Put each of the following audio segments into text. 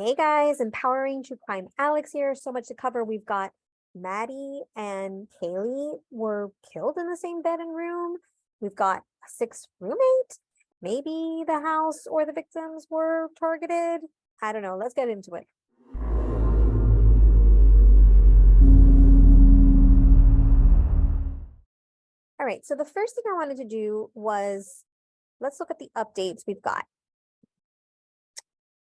Hey guys, empowering true crime Alex here. So much to cover. We've got Maddie and Kaylee were killed in the same bed and room. We've got a sixth roommate. Maybe the house or the victims were targeted. I don't know. Let's get into it. All right. So the first thing I wanted to do was let's look at the updates we've got.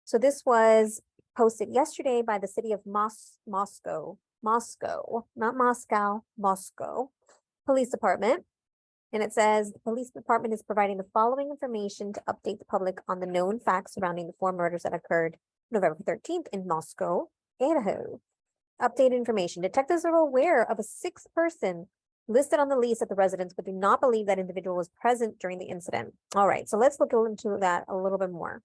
So this was posted yesterday by the city of Moscow, not Moscow, Moscow Police Department. And it says the police department is providing the following information to update the public on the known facts surrounding the 4 murders that occurred November 13th in Moscow, Idaho. Updated information. Detectives are aware of a 6th person listed on the lease at the residence, but do not believe that individual was present during the incident. All right, so let's look into that a little bit more.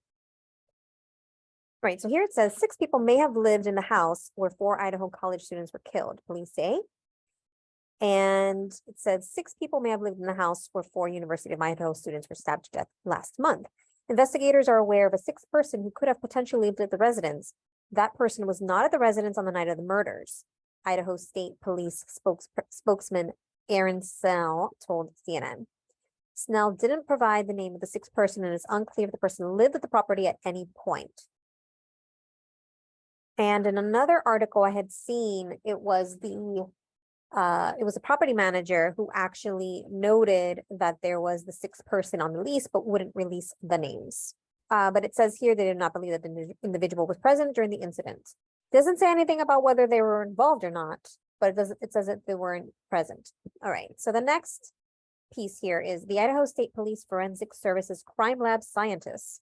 Right, so here it says 6 people may have lived in the house where 4 Idaho college students were killed, police say. And it says 6 people may have lived in the house where 4 University of Idaho students were stabbed to death last month. Investigators are aware of a 6th person who could have potentially lived at the residence. That person was not at the residence on the night of the murders. Idaho State Police spokesman Aaron Snell told CNN. Snell didn't provide the name of the 6th person, and it's unclear if the person lived at the property at any point. And in another article I had seen, it was a property manager who actually noted that there was the 6th person on the lease, but wouldn't release the names. But it says here they did not believe that the individual was present during the incident. Doesn't say anything about whether they were involved or not, but it says that they weren't present. All right, so the next piece here is the Idaho State Police Forensic Services Crime Lab scientists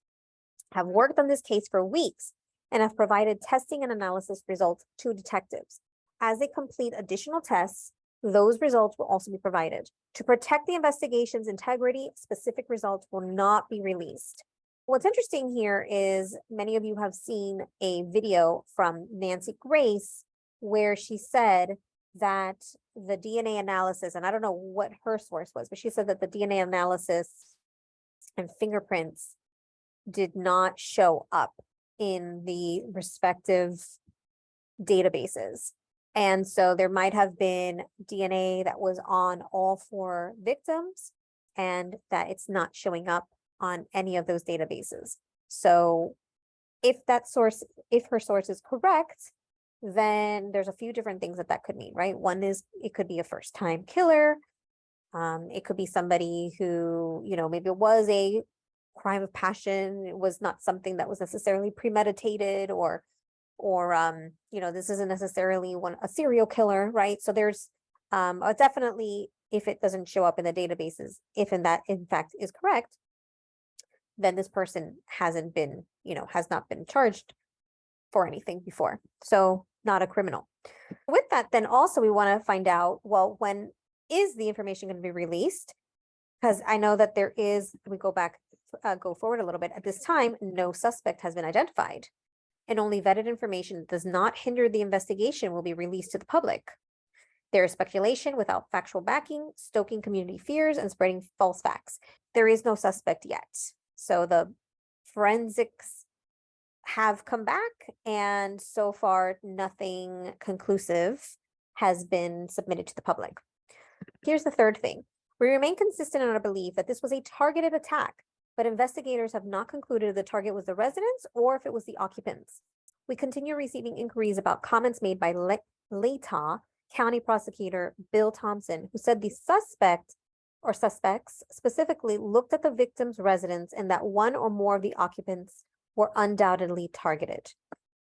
have worked on this case for weeks and have provided testing and analysis results to detectives. As they complete additional tests, those results will also be provided. To protect the investigation's integrity, specific results will not be released. What's interesting here is many of you have seen a video from Nancy Grace where she said that the DNA analysis, and I don't know what her source was, but she said that the DNA analysis and fingerprints did not show up in the respective databases. And so there might have been DNA that was on all 4 victims and that it's not showing up on any of those databases. So if her source is correct, then there's a few different things that could mean, right? One is it could be a first-time killer. It could be somebody who, maybe it was a crime of passion. It was not something that was necessarily premeditated or this isn't necessarily a serial killer, right? So there's definitely, if it doesn't show up in the databases, if that in fact is correct, then this person has not been charged for anything before. So not a criminal. With that, then also we want to find out, well, when is the information going to be released? Because I know that we go forward a little bit. At this time, no suspect has been identified, and only vetted information that does not hinder the investigation will be released to the public. There is speculation without factual backing, stoking community fears, and spreading false facts. There is no suspect yet. So the forensics have come back, and so far nothing conclusive has been submitted to the public. Here's the third thing. We remain consistent in our belief that this was a targeted attack, but investigators have not concluded if the target was the residents or if it was the occupants. We continue receiving inquiries about comments made by Latah County Prosecutor Bill Thompson, who said the suspects specifically looked at the victim's residence and that one or more of the occupants were undoubtedly targeted.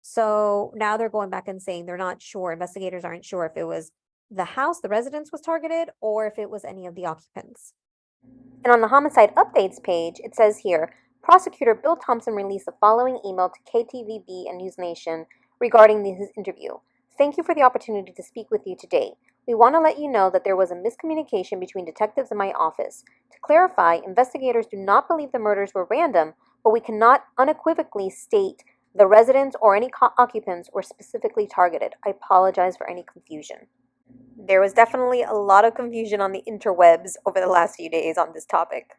So now they're going back and saying they're not sure, investigators aren't sure if it was the house, the residence was targeted, or if it was any of the occupants. And on the homicide updates page, it says here, Prosecutor Bill Thompson released the following email to KTVB and News Nation regarding his interview. Thank you for the opportunity to speak with you today. We want to let you know that there was a miscommunication between detectives in my office. To clarify, investigators do not believe the murders were random, but we cannot unequivocally state the residents or any occupants were specifically targeted. I apologize for any confusion. There was definitely a lot of confusion on the interwebs over the last few days on this topic.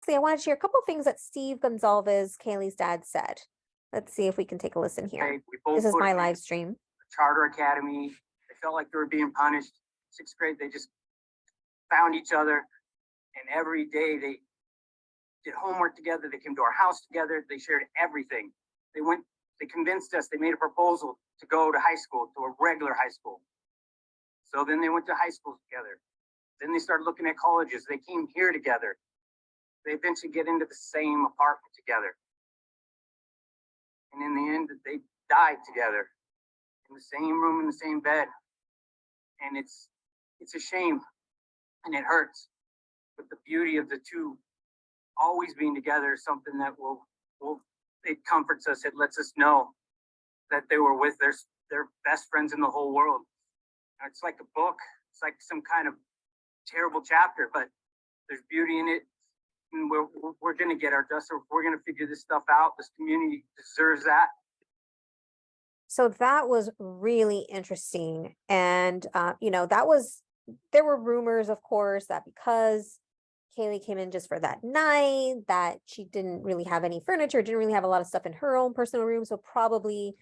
I want to share a couple of things that Steve Gonzalez, Kaylee's dad, said. Let's see if we can take a listen here. Okay, we both This is go to my the live stream. charter academy. They felt like they were being punished. 6th grade, they just found each other, and every day they did homework together. They came to our house together. They shared everything. They convinced us, they made a proposal to go to high school, to a regular high school. So then they went to high school together. Then they started looking at colleges. They came here together. They eventually get into the same apartment together. And in the end, they died together in the same room, in the same bed. And it's a shame and it hurts. But the beauty of the two always being together is something that it comforts us. It lets us know that they were with their best friends in the whole world. It's like a book. It's like some kind of terrible chapter, but there's beauty in it. And we're going to get our justice. We're going to figure this stuff out. This community deserves that. So that was really interesting. And, there were rumors, of course, that because Kaylee came in just for that night, that she didn't really have any furniture, didn't really have a lot of stuff in her own personal room. So probably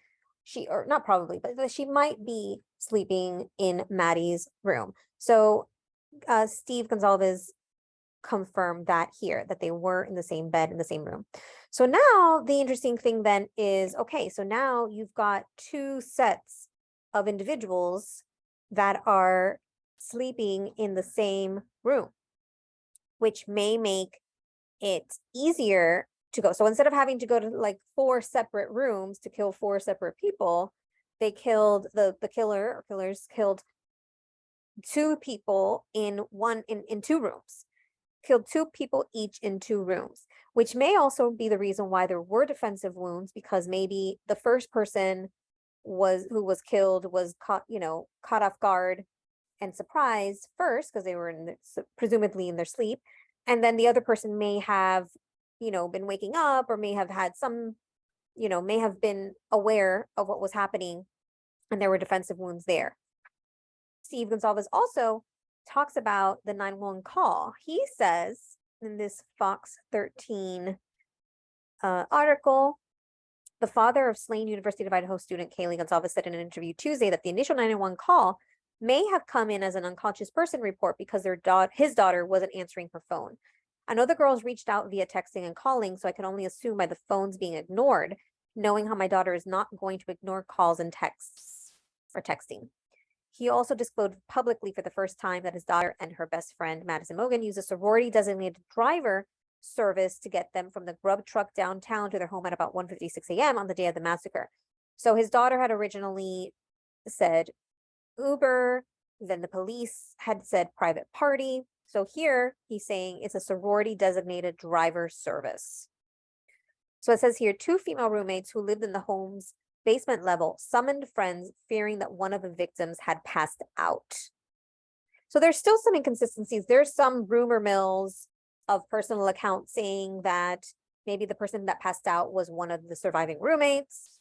not probably, but she might be sleeping in Maddie's room. So Steve Gonzalez confirmed that here, that they were in the same bed, in the same room. So now the interesting thing then is, okay, so now you've got two sets of individuals that are sleeping in the same room, which may make it easier to go. So instead of having to go to like 4 separate rooms to kill 4 separate people, they killed the killers killed 2 people in 2 rooms. Killed 2 people each in 2 rooms, which may also be the reason why there were defensive wounds, because maybe the first person who was killed was caught off guard and surprised first because they were presumably in their sleep, and then the other person may have been waking up, or may have had some may have been aware of what was happening, and there were defensive wounds there. Steve Gonzalez also talks about the 911 call. He says in this Fox 13 article, the father of slain University of Idaho student Kaylee Gonzalez said in an interview Tuesday that the initial 911 call may have come in as an unconscious person report because his daughter wasn't answering her phone. I know the girls reached out via texting and calling, so I can only assume by the phones being ignored, knowing how my daughter is not going to ignore calls and texts or texting. He also disclosed publicly for the first time that his daughter and her best friend, Madison Mogan, used a sorority-designated driver service to get them from the grub truck downtown to their home at about 1:56 a.m. on the day of the massacre. So his daughter had originally said Uber, then the police had said private party. So here he's saying it's a sorority-designated driver service. So it says here, 2 female roommates who lived in the home's basement level summoned friends fearing that one of the victims had passed out. So there's still some inconsistencies. There's some rumor mills of personal accounts saying that maybe the person that passed out was one of the surviving roommates.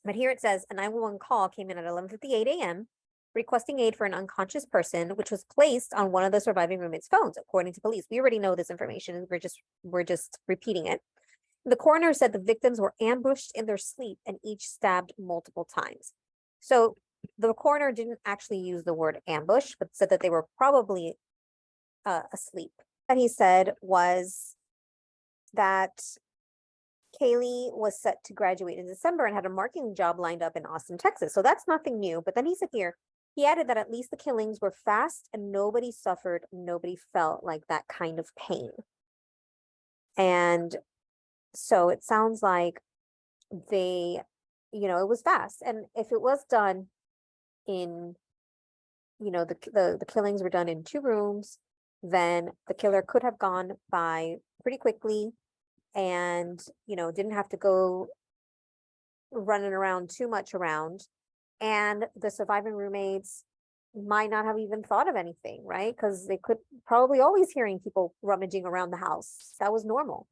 But here it says a 911 call came in at 11:58 a.m. requesting aid for an unconscious person, which was placed on one of the surviving roommates' phones, according to police. We already know this information. We're just repeating it. The coroner said the victims were ambushed in their sleep and each stabbed multiple times. So the coroner didn't actually use the word ambush, but said that they were probably asleep. What he said was that Kaylee was set to graduate in December and had a marketing job lined up in Austin, Texas. So that's nothing new. But then he said here, he added that at least the killings were fast and nobody suffered, nobody felt like that kind of pain. And so it sounds like it was fast. And if it was done in, the killings were done in 2 rooms, then the killer could have gone by pretty quickly and, didn't have to go running around too much around. And the surviving roommates might not have even thought of anything, right? Because they could probably always hearing people rummaging around the house. That was normal.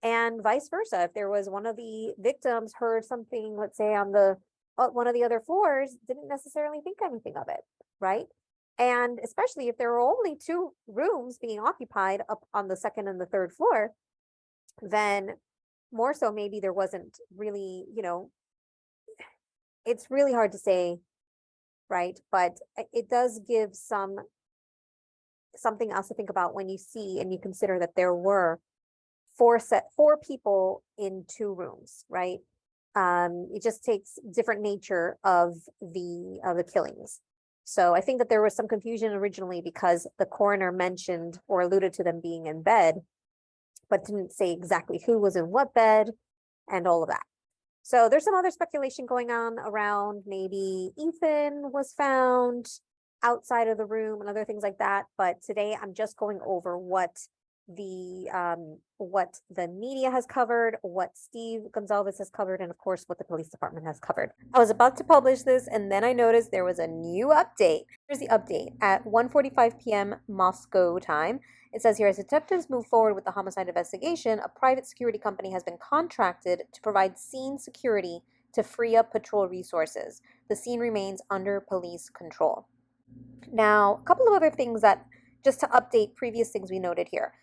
And vice versa. If there was one of the victims heard something, let's say on the one of the other floors, didn't necessarily think anything of it, right? And especially if there were only 2 rooms being occupied up on the 2nd and the 3rd floor, then more so maybe there wasn't really, it's really hard to say, right? But it does give something else to think about when you see and you consider that there were four people in 2 rooms, right? It just takes different nature of the killings. So I think that there was some confusion originally because the coroner mentioned or alluded to them being in bed, but didn't say exactly who was in what bed and all of that. So there's some other speculation going on around maybe Ethan was found outside of the room and other things like that. But today I'm just going over what the media has covered, what Steve Gonzalez has covered, and of course what the police department has covered. I was about to publish this and then I noticed there was a new update. Here's the update at 1:45 p.m. Moscow time. It says here, as detectives move forward with the homicide investigation, a private security company has been contracted to provide scene security to free up patrol resources. The scene remains under police control. Now, a couple of other things that, just to update previous things we noted here.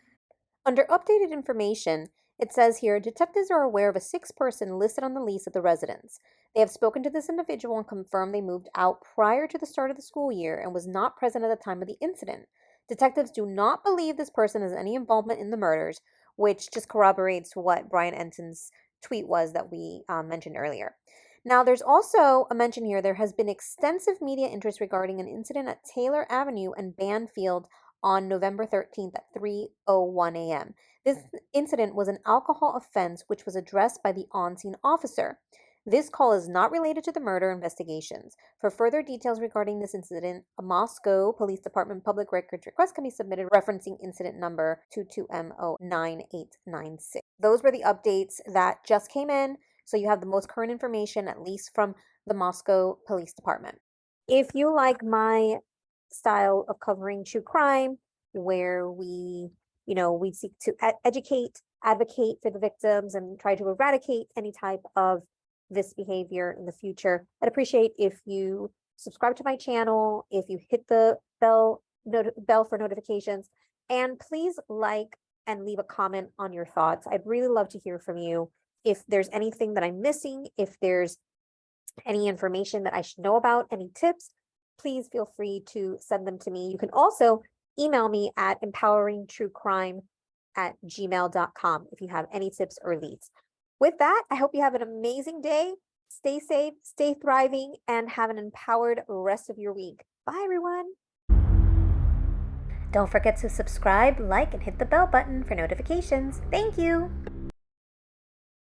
Under updated information, it says here, detectives are aware of a 6th person listed on the lease at the residence. They have spoken to this individual and confirmed they moved out prior to the start of the school year and was not present at the time of the incident. Detectives do not believe this person has any involvement in the murders, which just corroborates what Brian Ensign's tweet was that we mentioned earlier. Now, there's also a mention here, there has been extensive media interest regarding an incident at Taylor Avenue and Banfield on November 13th at 3:01 a.m. This incident was an alcohol offense which was addressed by the on-scene officer. This call is not related to the murder investigations. For further details regarding this incident, a Moscow Police Department public records request can be submitted referencing incident number 22MO9896. Those were the updates that just came in, so you have the most current information, at least from the Moscow Police Department. If you like my style of covering true crime, where we seek to educate, advocate for the victims, and try to eradicate any type of this behavior in the future, I'd appreciate if you subscribe to my channel, if you hit the bell for notifications, and please like and leave a comment on your thoughts. I'd really love to hear from you. If there's anything that I'm missing, if there's any information that I should know about, any tips, please feel free to send them to me. You can also email me at empoweringtruecrime@gmail.com if you have any tips or leads. With that, I hope you have an amazing day. Stay safe, stay thriving, and have an empowered rest of your week. Bye, everyone. Don't forget to subscribe, like, and hit the bell button for notifications. Thank you.